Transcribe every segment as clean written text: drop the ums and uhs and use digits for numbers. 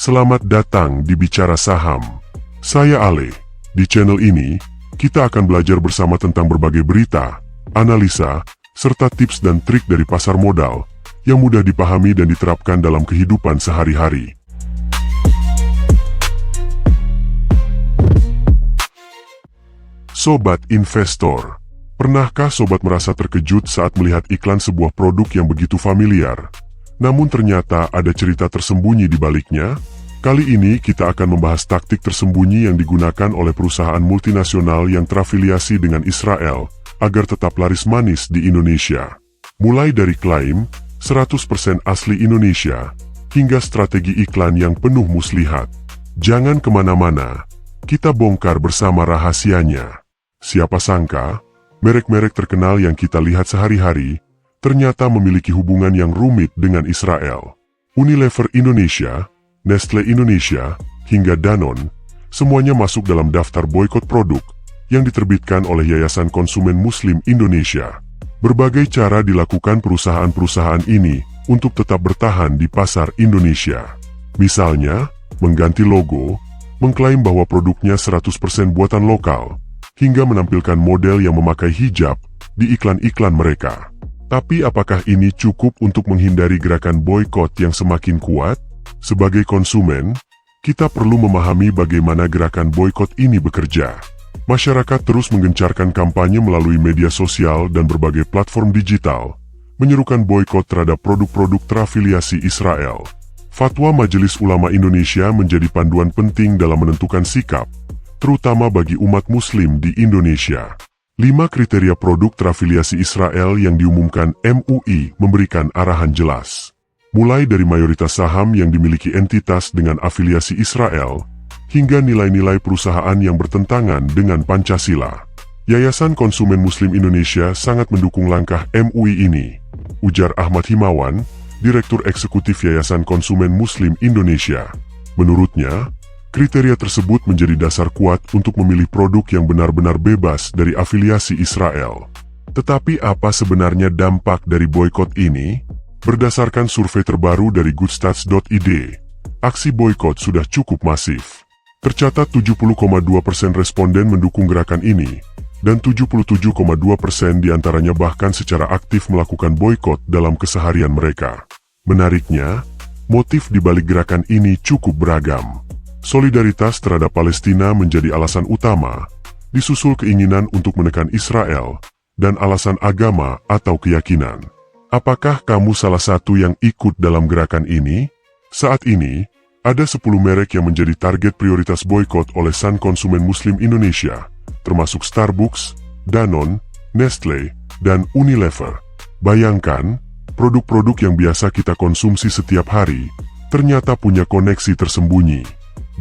Selamat datang di Bicara Saham. Saya Ale. Di channel ini, kita akan belajar bersama tentang berbagai berita, analisa, serta tips dan trik dari pasar modal yang mudah dipahami dan diterapkan dalam kehidupan sehari-hari. Sobat investor, pernahkah sobat merasa terkejut saat melihat iklan sebuah produk yang begitu familiar, namun ternyata ada cerita tersembunyi di baliknya? Kali ini kita akan membahas taktik tersembunyi yang digunakan oleh perusahaan multinasional yang terafiliasi dengan Israel agar tetap laris manis di Indonesia. Mulai dari klaim 100% asli Indonesia hingga strategi iklan yang penuh muslihat. Jangan kemana-mana, kita bongkar bersama rahasianya. Siapa sangka, merek-merek terkenal yang kita lihat sehari-hari ternyata memiliki hubungan yang rumit dengan Israel. Unilever Indonesia, Nestle Indonesia, hingga Danone, semuanya masuk dalam daftar boikot produk yang diterbitkan oleh Yayasan Konsumen Muslim Indonesia. Berbagai cara dilakukan perusahaan-perusahaan ini untuk tetap bertahan di pasar Indonesia. Misalnya, mengganti logo, mengklaim bahwa produknya 100% buatan lokal, hingga menampilkan model yang memakai hijab di iklan-iklan mereka. Tapi apakah ini cukup untuk menghindari gerakan boikot yang semakin kuat? Sebagai konsumen, kita perlu memahami bagaimana gerakan boikot ini bekerja. Masyarakat terus menggencarkan kampanye melalui media sosial dan berbagai platform digital, menyerukan boikot terhadap produk-produk terafiliasi Israel. Fatwa Majelis Ulama Indonesia menjadi panduan penting dalam menentukan sikap, terutama bagi umat muslim di Indonesia. 5 kriteria produk terafiliasi Israel yang diumumkan MUI memberikan arahan jelas. Mulai dari mayoritas saham yang dimiliki entitas dengan afiliasi Israel, hingga nilai-nilai perusahaan yang bertentangan dengan Pancasila. Yayasan Konsumen Muslim Indonesia sangat mendukung langkah MUI ini, ujar Ahmad Himawan, Direktur Eksekutif Yayasan Konsumen Muslim Indonesia. Menurutnya, kriteria tersebut menjadi dasar kuat untuk memilih produk yang benar-benar bebas dari afiliasi Israel. Tetapi apa sebenarnya dampak dari boikot ini? Berdasarkan survei terbaru dari goodstats.id, aksi boikot sudah cukup masif. Tercatat 70,2% responden mendukung gerakan ini, dan 77,2% diantaranya bahkan secara aktif melakukan boikot dalam keseharian mereka. Menariknya, motif di balik gerakan ini cukup beragam. Solidaritas terhadap Palestina menjadi alasan utama, disusul keinginan untuk menekan Israel, dan alasan agama atau keyakinan. Apakah kamu salah satu yang ikut dalam gerakan ini? Saat ini, ada 10 merek yang menjadi target prioritas boikot oleh Yayasan Konsumen Muslim Indonesia, termasuk Starbucks, Danone, Nestle, dan Unilever. Bayangkan, produk-produk yang biasa kita konsumsi setiap hari, ternyata punya koneksi tersembunyi.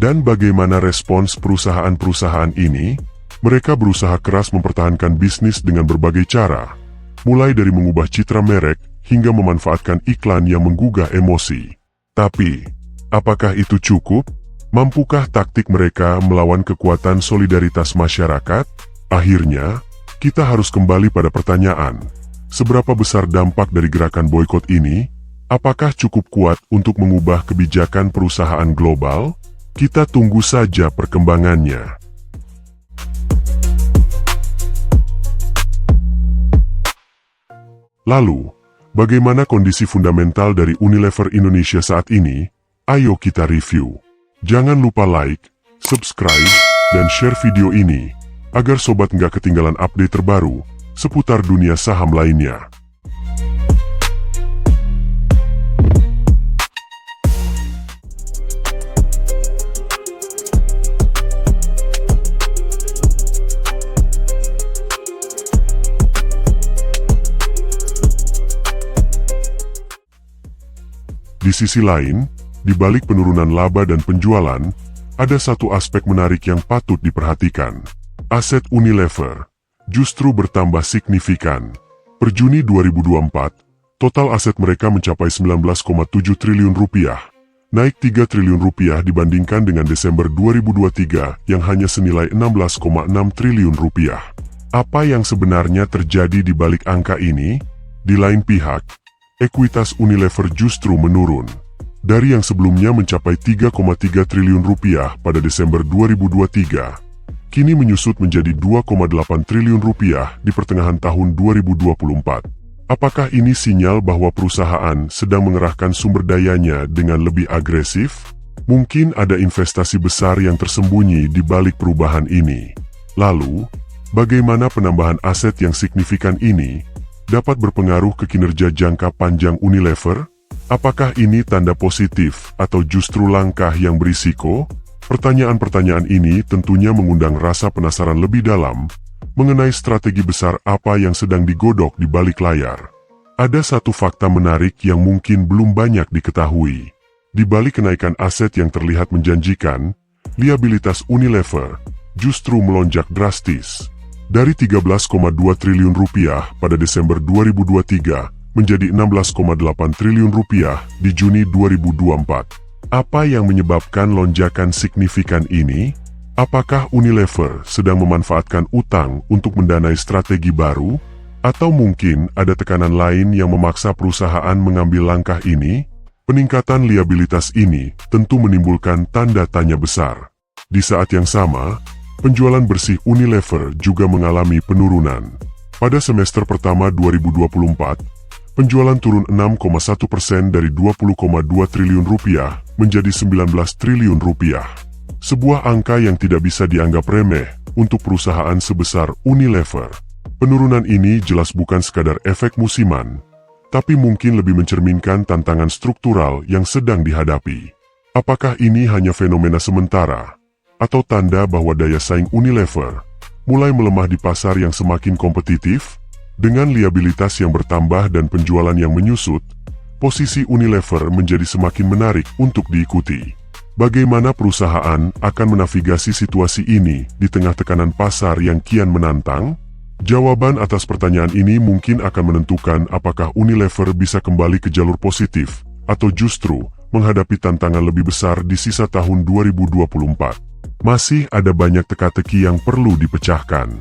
Dan bagaimana respons perusahaan-perusahaan ini? Mereka berusaha keras mempertahankan bisnis dengan berbagai cara, mulai dari mengubah citra merek hingga memanfaatkan iklan yang menggugah emosi. Tapi, apakah itu cukup? Mampukah taktik mereka melawan kekuatan solidaritas masyarakat? Akhirnya, kita harus kembali pada pertanyaan, seberapa besar dampak dari gerakan boikot ini? Apakah cukup kuat untuk mengubah kebijakan perusahaan global? Kita tunggu saja perkembangannya. Lalu, bagaimana kondisi fundamental dari Unilever Indonesia saat ini? Ayo kita review. Jangan lupa like, subscribe, dan share video ini, agar sobat nggak ketinggalan update terbaru seputar dunia saham lainnya. Di sisi lain, di balik penurunan laba dan penjualan, ada satu aspek menarik yang patut diperhatikan. Aset Unilever justru bertambah signifikan. Per Juni 2024, total aset mereka mencapai 19,7 triliun rupiah, naik 3 triliun rupiah dibandingkan dengan Desember 2023 yang hanya senilai 16,6 triliun rupiah. Apa yang sebenarnya terjadi di balik angka ini? Di lain pihak, ekuitas Unilever justru menurun. Dari yang sebelumnya mencapai 3,3 triliun rupiah pada Desember 2023, kini menyusut menjadi 2,8 triliun rupiah di pertengahan tahun 2024. Apakah ini sinyal bahwa perusahaan sedang mengerahkan sumber dayanya dengan lebih agresif? Mungkin ada investasi besar yang tersembunyi di balik perubahan ini. Lalu, bagaimana penambahan aset yang signifikan ini dapat berpengaruh ke kinerja jangka panjang Unilever? Apakah ini tanda positif atau justru langkah yang berisiko? Pertanyaan-pertanyaan ini tentunya mengundang rasa penasaran lebih dalam mengenai strategi besar apa yang sedang digodok di balik layar. Ada satu fakta menarik yang mungkin belum banyak diketahui. Di balik kenaikan aset yang terlihat menjanjikan, liabilitas Unilever justru melonjak drastis. Dari 13,2 triliun rupiah pada Desember 2023 menjadi 16,8 triliun rupiah di Juni 2024. Apa yang menyebabkan lonjakan signifikan ini? Apakah Unilever sedang memanfaatkan utang untuk mendanai strategi baru? Atau mungkin ada tekanan lain yang memaksa perusahaan mengambil langkah ini? Peningkatan liabilitas ini tentu menimbulkan tanda tanya besar. Di saat yang sama, penjualan bersih Unilever juga mengalami penurunan. Pada semester pertama 2024, penjualan turun 6,1% dari 20,2 triliun rupiah menjadi 19 triliun rupiah. Sebuah angka yang tidak bisa dianggap remeh untuk perusahaan sebesar Unilever. Penurunan ini jelas bukan sekadar efek musiman, tapi mungkin lebih mencerminkan tantangan struktural yang sedang dihadapi. Apakah ini hanya fenomena sementara, atau tanda bahwa daya saing Unilever mulai melemah di pasar yang semakin kompetitif? Dengan liabilitas yang bertambah dan penjualan yang menyusut, posisi Unilever menjadi semakin menarik untuk diikuti. Bagaimana perusahaan akan menavigasi situasi ini di tengah tekanan pasar yang kian menantang? Jawaban atas pertanyaan ini mungkin akan menentukan apakah Unilever bisa kembali ke jalur positif, atau justru menghadapi tantangan lebih besar di sisa tahun 2024. Masih ada banyak teka-teki yang perlu dipecahkan.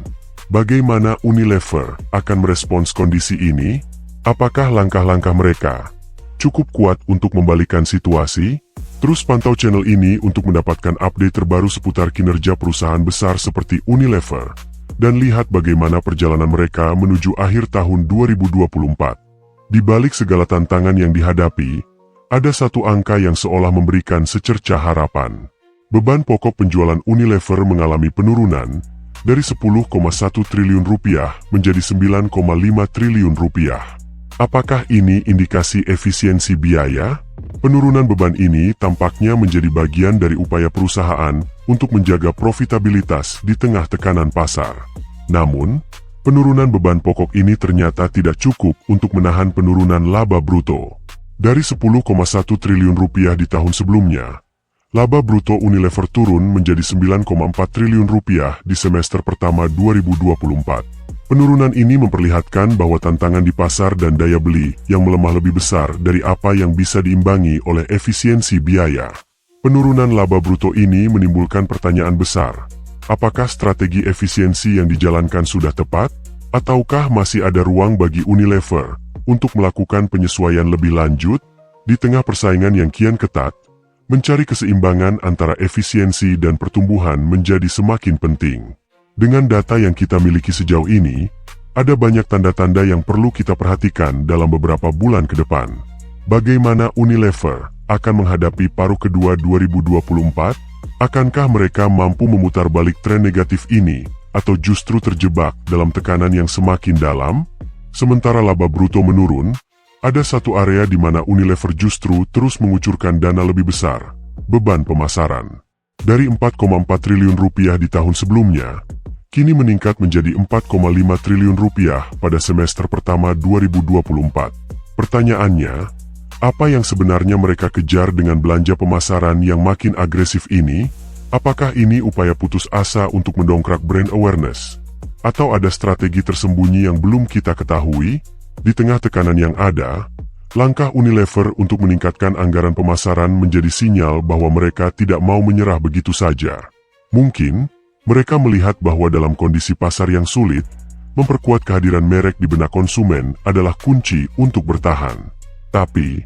Bagaimana Unilever akan merespons kondisi ini? Apakah langkah-langkah mereka cukup kuat untuk membalikan situasi? Terus pantau channel ini untuk mendapatkan update terbaru seputar kinerja perusahaan besar seperti Unilever, dan lihat bagaimana perjalanan mereka menuju akhir tahun 2024. Di balik segala tantangan yang dihadapi, ada satu angka yang seolah memberikan secercah harapan. Beban pokok penjualan Unilever mengalami penurunan dari 10,1 triliun rupiah menjadi 9,5 triliun rupiah. Apakah ini indikasi efisiensi biaya? Penurunan beban ini tampaknya menjadi bagian dari upaya perusahaan untuk menjaga profitabilitas di tengah tekanan pasar. Namun, penurunan beban pokok ini ternyata tidak cukup untuk menahan penurunan laba bruto. Dari 10,1 triliun rupiah di tahun sebelumnya, laba bruto Unilever turun menjadi 9,4 triliun rupiah di semester pertama 2024. Penurunan ini memperlihatkan bahwa tantangan di pasar dan daya beli yang melemah lebih besar dari apa yang bisa diimbangi oleh efisiensi biaya. Penurunan laba bruto ini menimbulkan pertanyaan besar. Apakah strategi efisiensi yang dijalankan sudah tepat? Ataukah masih ada ruang bagi Unilever untuk melakukan penyesuaian lebih lanjut? Di tengah persaingan yang kian ketat, mencari keseimbangan antara efisiensi dan pertumbuhan menjadi semakin penting. Dengan data yang kita miliki sejauh ini, ada banyak tanda-tanda yang perlu kita perhatikan dalam beberapa bulan ke depan. Bagaimana Unilever akan menghadapi paruh kedua 2024? Akankah mereka mampu memutar balik tren negatif ini, atau justru terjebak dalam tekanan yang semakin dalam? Sementara laba bruto menurun, ada satu area di mana Unilever justru terus mengucurkan dana lebih besar, beban pemasaran. Dari 4,4 triliun rupiah di tahun sebelumnya, kini meningkat menjadi 4,5 triliun rupiah pada semester pertama 2024. Pertanyaannya, apa yang sebenarnya mereka kejar dengan belanja pemasaran yang makin agresif ini? Apakah ini upaya putus asa untuk mendongkrak brand awareness? Atau ada strategi tersembunyi yang belum kita ketahui? Di tengah tekanan yang ada, langkah Unilever untuk meningkatkan anggaran pemasaran menjadi sinyal bahwa mereka tidak mau menyerah begitu saja. Mungkin mereka melihat bahwa dalam kondisi pasar yang sulit, memperkuat kehadiran merek di benak konsumen adalah kunci untuk bertahan. Tapi,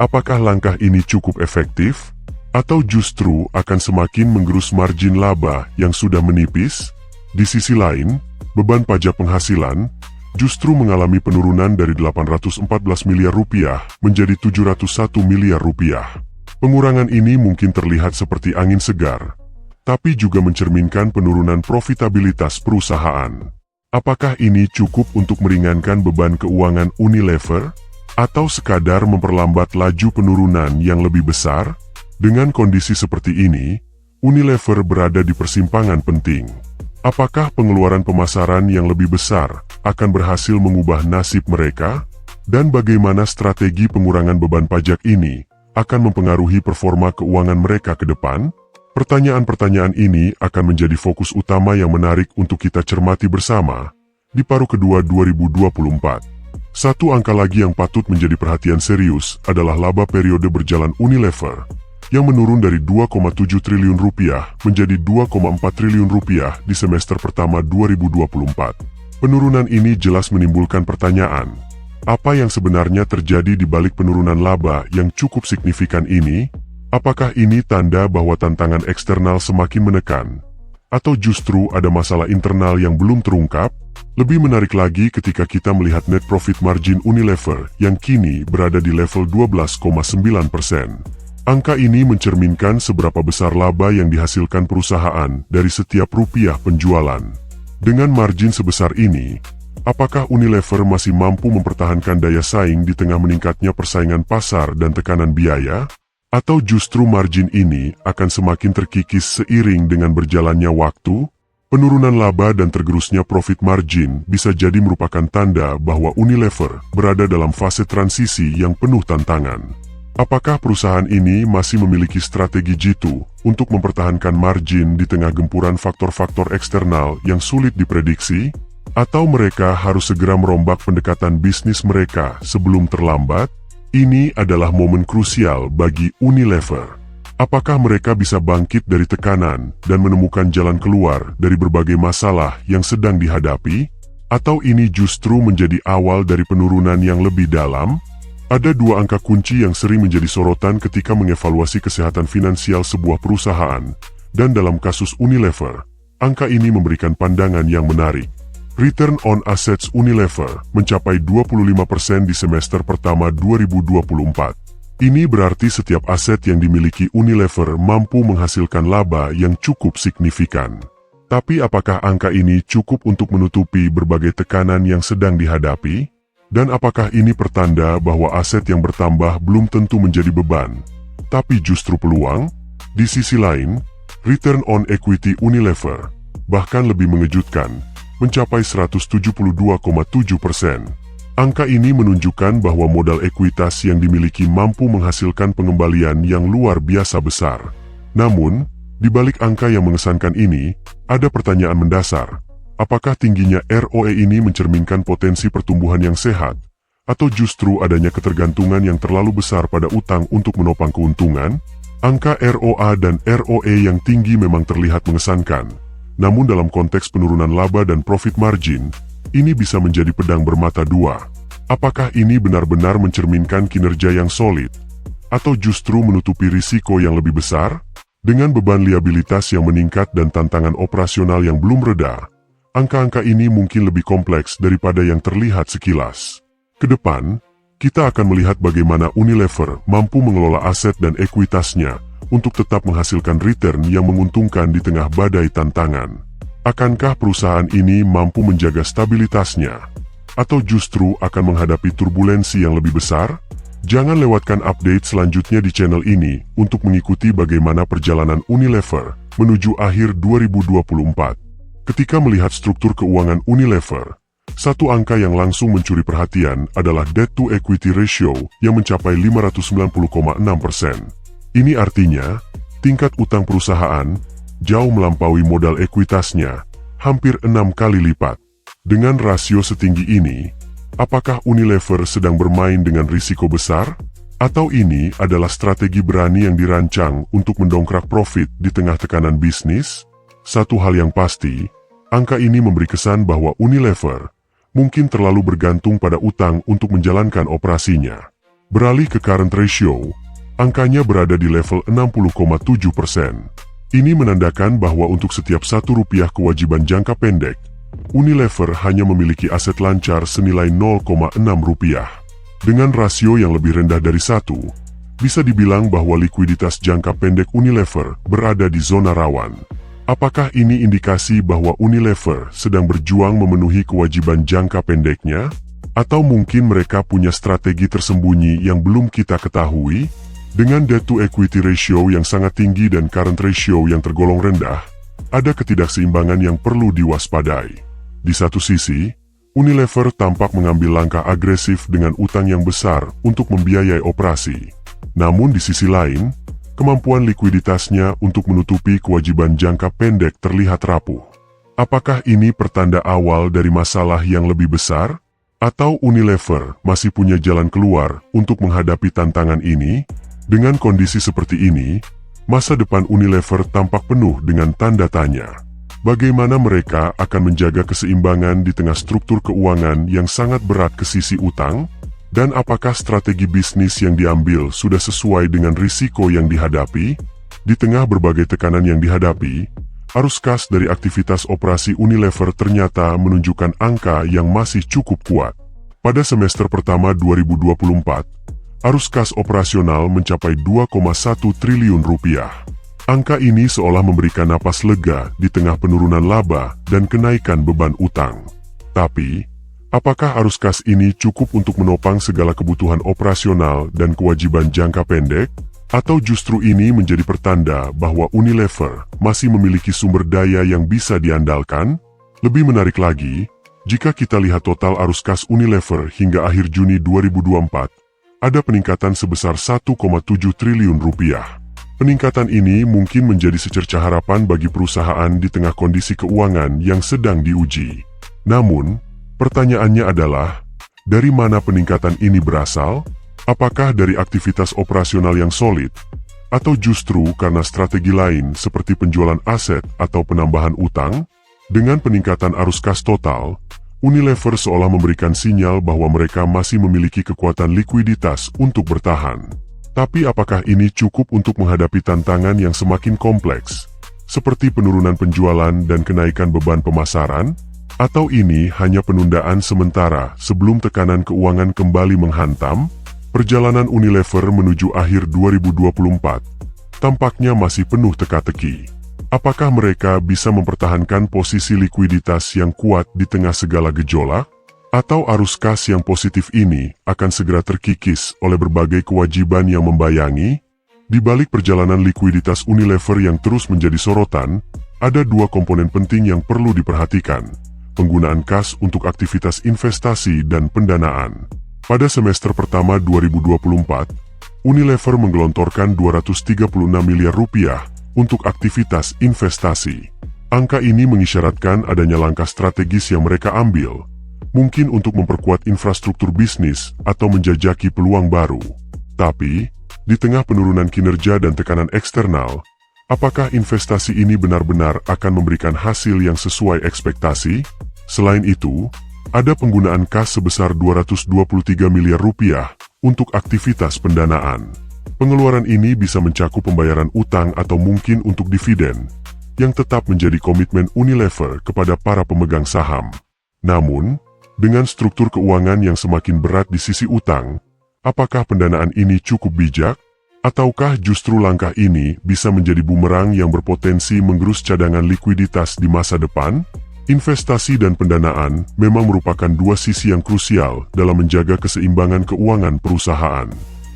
Apakah langkah ini cukup efektif? Atau justru akan semakin menggerus margin laba yang sudah menipis? Di sisi lain, beban pajak penghasilan justru mengalami penurunan dari 814 miliar rupiah menjadi 701 miliar rupiah. Pengurangan ini mungkin terlihat seperti angin segar, tapi juga mencerminkan penurunan profitabilitas perusahaan. Apakah ini cukup untuk meringankan beban keuangan Unilever? Atau sekadar memperlambat laju penurunan yang lebih besar? Dengan kondisi seperti ini, Unilever berada di persimpangan penting. Apakah pengeluaran pemasaran yang lebih besar akan berhasil mengubah nasib mereka? Dan bagaimana strategi pengurangan beban pajak ini akan mempengaruhi performa keuangan mereka ke depan? Pertanyaan-pertanyaan ini akan menjadi fokus utama yang menarik untuk kita cermati bersama di paruh kedua 2024. Satu angka lagi yang patut menjadi perhatian serius adalah laba periode berjalan Unilever yang menurun dari 2,7 triliun rupiah menjadi 2,4 triliun rupiah di semester pertama 2024. Penurunan ini jelas menimbulkan pertanyaan, apa yang sebenarnya terjadi di balik penurunan laba yang cukup signifikan ini? Apakah ini tanda bahwa tantangan eksternal semakin menekan? Atau justru ada masalah internal yang belum terungkap? Lebih menarik lagi ketika kita melihat net profit margin Unilever yang kini berada di level 12,9%. Angka ini mencerminkan seberapa besar laba yang dihasilkan perusahaan dari setiap rupiah penjualan. Dengan margin sebesar ini, apakah Unilever masih mampu mempertahankan daya saing di tengah meningkatnya persaingan pasar dan tekanan biaya? Atau justru margin ini akan semakin terkikis seiring dengan berjalannya waktu? Penurunan laba dan tergerusnya profit margin bisa jadi merupakan tanda bahwa Unilever berada dalam fase transisi yang penuh tantangan. Apakah perusahaan ini masih memiliki strategi jitu untuk mempertahankan margin di tengah gempuran faktor-faktor eksternal yang sulit diprediksi? Atau mereka harus segera merombak pendekatan bisnis mereka sebelum terlambat? Ini adalah momen krusial bagi Unilever. Apakah mereka bisa bangkit dari tekanan dan menemukan jalan keluar dari berbagai masalah yang sedang dihadapi? Atau ini justru menjadi awal dari penurunan yang lebih dalam? Ada dua angka kunci yang sering menjadi sorotan ketika mengevaluasi kesehatan finansial sebuah perusahaan, dan dalam kasus Unilever, angka ini memberikan pandangan yang menarik. Return on Assets Unilever mencapai 25% di semester pertama 2024. Ini berarti setiap aset yang dimiliki Unilever mampu menghasilkan laba yang cukup signifikan. Tapi apakah angka ini cukup untuk menutupi berbagai tekanan yang sedang dihadapi? Dan apakah ini pertanda bahwa aset yang bertambah belum tentu menjadi beban, tapi justru peluang? Di sisi lain, return on equity Unilever bahkan lebih mengejutkan, mencapai 172,7%. Angka ini menunjukkan bahwa modal ekuitas yang dimiliki mampu menghasilkan pengembalian yang luar biasa besar. Namun, di balik angka yang mengesankan ini, ada pertanyaan mendasar. Apakah tingginya ROE ini mencerminkan potensi pertumbuhan yang sehat, atau justru adanya ketergantungan yang terlalu besar pada utang untuk menopang keuntungan? Angka ROA dan ROE yang tinggi memang terlihat mengesankan, namun dalam konteks penurunan laba dan profit margin, ini bisa menjadi pedang bermata dua. Apakah ini benar-benar mencerminkan kinerja yang solid, atau justru menutupi risiko yang lebih besar? Dengan beban liabilitas yang meningkat dan tantangan operasional yang belum reda, angka-angka ini mungkin lebih kompleks daripada yang terlihat sekilas. Kedepan, kita akan melihat bagaimana Unilever mampu mengelola aset dan ekuitasnya untuk tetap menghasilkan return yang menguntungkan di tengah badai tantangan. Akankah perusahaan ini mampu menjaga stabilitasnya? Atau justru akan menghadapi turbulensi yang lebih besar? Jangan lewatkan update selanjutnya di channel ini untuk mengikuti bagaimana perjalanan Unilever menuju akhir 2024. Ketika melihat struktur keuangan Unilever, satu angka yang langsung mencuri perhatian adalah debt-to-equity ratio yang mencapai 590,6%. Ini artinya, tingkat utang perusahaan jauh melampaui modal ekuitasnya, hampir 6 kali lipat. Dengan rasio setinggi ini, apakah Unilever sedang bermain dengan risiko besar? Atau ini adalah strategi berani yang dirancang untuk mendongkrak profit di tengah tekanan bisnis? Satu hal yang pasti, angka ini memberi kesan bahwa Unilever mungkin terlalu bergantung pada utang untuk menjalankan operasinya. Beralih ke current ratio, angkanya berada di level 60,7%. Ini menandakan bahwa untuk setiap Rp1 kewajiban jangka pendek, Unilever hanya memiliki aset lancar senilai Rp0,6. Dengan rasio yang lebih rendah dari 1, bisa dibilang bahwa likuiditas jangka pendek Unilever berada di zona rawan. Apakah ini indikasi bahwa Unilever sedang berjuang memenuhi kewajiban jangka pendeknya? Atau mungkin mereka punya strategi tersembunyi yang belum kita ketahui? Dengan debt to equity ratio yang sangat tinggi dan current ratio yang tergolong rendah, ada ketidakseimbangan yang perlu diwaspadai. Di satu sisi, Unilever tampak mengambil langkah agresif dengan utang yang besar untuk membiayai operasi. Namun di sisi lain, kemampuan likuiditasnya untuk menutupi kewajiban jangka pendek terlihat rapuh. Apakah ini pertanda awal dari masalah yang lebih besar? Atau Unilever masih punya jalan keluar untuk menghadapi tantangan ini? Dengan kondisi seperti ini, masa depan Unilever tampak penuh dengan tanda tanya. Bagaimana mereka akan menjaga keseimbangan di tengah struktur keuangan yang sangat berat ke sisi utang? Dan apakah strategi bisnis yang diambil sudah sesuai dengan risiko yang dihadapi? Di tengah berbagai tekanan yang dihadapi, arus kas dari aktivitas operasi Unilever ternyata menunjukkan angka yang masih cukup kuat. Pada semester pertama 2024, arus kas operasional mencapai Rp2,1 triliun. Angka ini seolah memberikan napas lega di tengah penurunan laba dan kenaikan beban utang. Tapi, apakah arus kas ini cukup untuk menopang segala kebutuhan operasional dan kewajiban jangka pendek? Atau justru ini menjadi pertanda bahwa Unilever masih memiliki sumber daya yang bisa diandalkan? Lebih menarik lagi, jika kita lihat total arus kas Unilever hingga akhir Juni 2024, ada peningkatan sebesar Rp1,7 triliun. Peningkatan ini mungkin menjadi secerca harapan bagi perusahaan di tengah kondisi keuangan yang sedang diuji. Namun, pertanyaannya adalah, dari mana peningkatan ini berasal? Apakah dari aktivitas operasional yang solid? Atau justru karena strategi lain seperti penjualan aset atau penambahan utang? Dengan peningkatan arus kas total, Unilever seolah memberikan sinyal bahwa mereka masih memiliki kekuatan likuiditas untuk bertahan. Tapi apakah ini cukup untuk menghadapi tantangan yang semakin kompleks, seperti penurunan penjualan dan kenaikan beban pemasaran? Atau ini hanya penundaan sementara sebelum tekanan keuangan kembali menghantam? Perjalanan Unilever menuju akhir 2024 tampaknya masih penuh teka-teki. Apakah mereka bisa mempertahankan posisi likuiditas yang kuat di tengah segala gejolak? Atau arus kas yang positif ini akan segera terkikis oleh berbagai kewajiban yang membayangi? Di balik perjalanan likuiditas Unilever yang terus menjadi sorotan, ada dua komponen penting yang perlu diperhatikan: penggunaan kas untuk aktivitas investasi dan pendanaan. Pada semester pertama 2024, Unilever menggelontorkan Rp236 miliar untuk aktivitas investasi. Angka ini mengisyaratkan adanya langkah strategis yang mereka ambil, mungkin untuk memperkuat infrastruktur bisnis atau menjajaki peluang baru. Tapi, di tengah penurunan kinerja dan tekanan eksternal, apakah investasi ini benar-benar akan memberikan hasil yang sesuai ekspektasi? Selain itu, ada penggunaan kas sebesar Rp223 miliar untuk aktivitas pendanaan. Pengeluaran ini bisa mencakup pembayaran utang atau mungkin untuk dividen, yang tetap menjadi komitmen Unilever kepada para pemegang saham. Namun, dengan struktur keuangan yang semakin berat di sisi utang, apakah pendanaan ini cukup bijak? Ataukah justru langkah ini bisa menjadi bumerang yang berpotensi menggerus cadangan likuiditas di masa depan? Investasi dan pendanaan memang merupakan dua sisi yang krusial dalam menjaga keseimbangan keuangan perusahaan.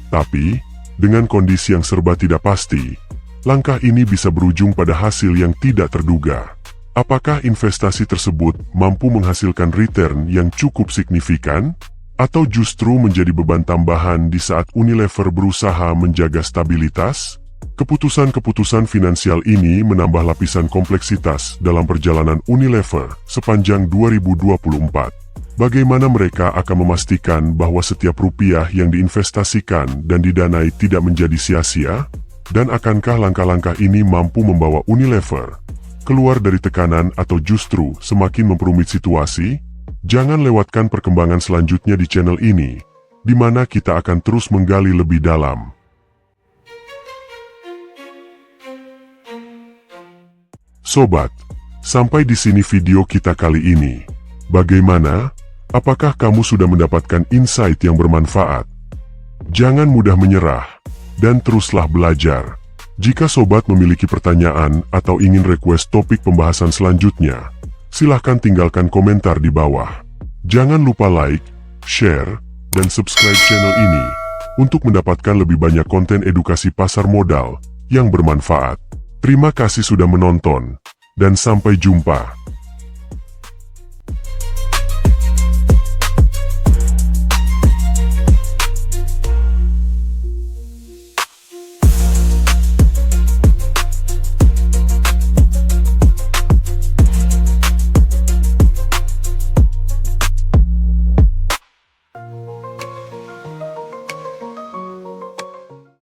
Tapi, dengan kondisi yang serba tidak pasti, langkah ini bisa berujung pada hasil yang tidak terduga. Apakah investasi tersebut mampu menghasilkan return yang cukup signifikan? Atau justru menjadi beban tambahan di saat Unilever berusaha menjaga stabilitas? Keputusan-keputusan finansial ini menambah lapisan kompleksitas dalam perjalanan Unilever sepanjang 2024. Bagaimana mereka akan memastikan bahwa setiap rupiah yang diinvestasikan dan didanai tidak menjadi sia-sia? Dan akankah langkah-langkah ini mampu membawa Unilever keluar dari tekanan atau justru semakin memperumit situasi? Jangan lewatkan perkembangan selanjutnya di channel ini. di mana kita akan terus menggali lebih dalam. Sobat, sampai di sini video kita kali ini. Bagaimana? Apakah kamu sudah mendapatkan insight yang bermanfaat? Jangan mudah menyerah, dan teruslah belajar. Jika sobat memiliki pertanyaan atau ingin request topik pembahasan selanjutnya, silahkan tinggalkan komentar di bawah. Jangan lupa like, share, dan subscribe channel ini untuk mendapatkan lebih banyak konten edukasi pasar modal yang bermanfaat. Terima kasih sudah menonton, dan sampai jumpa.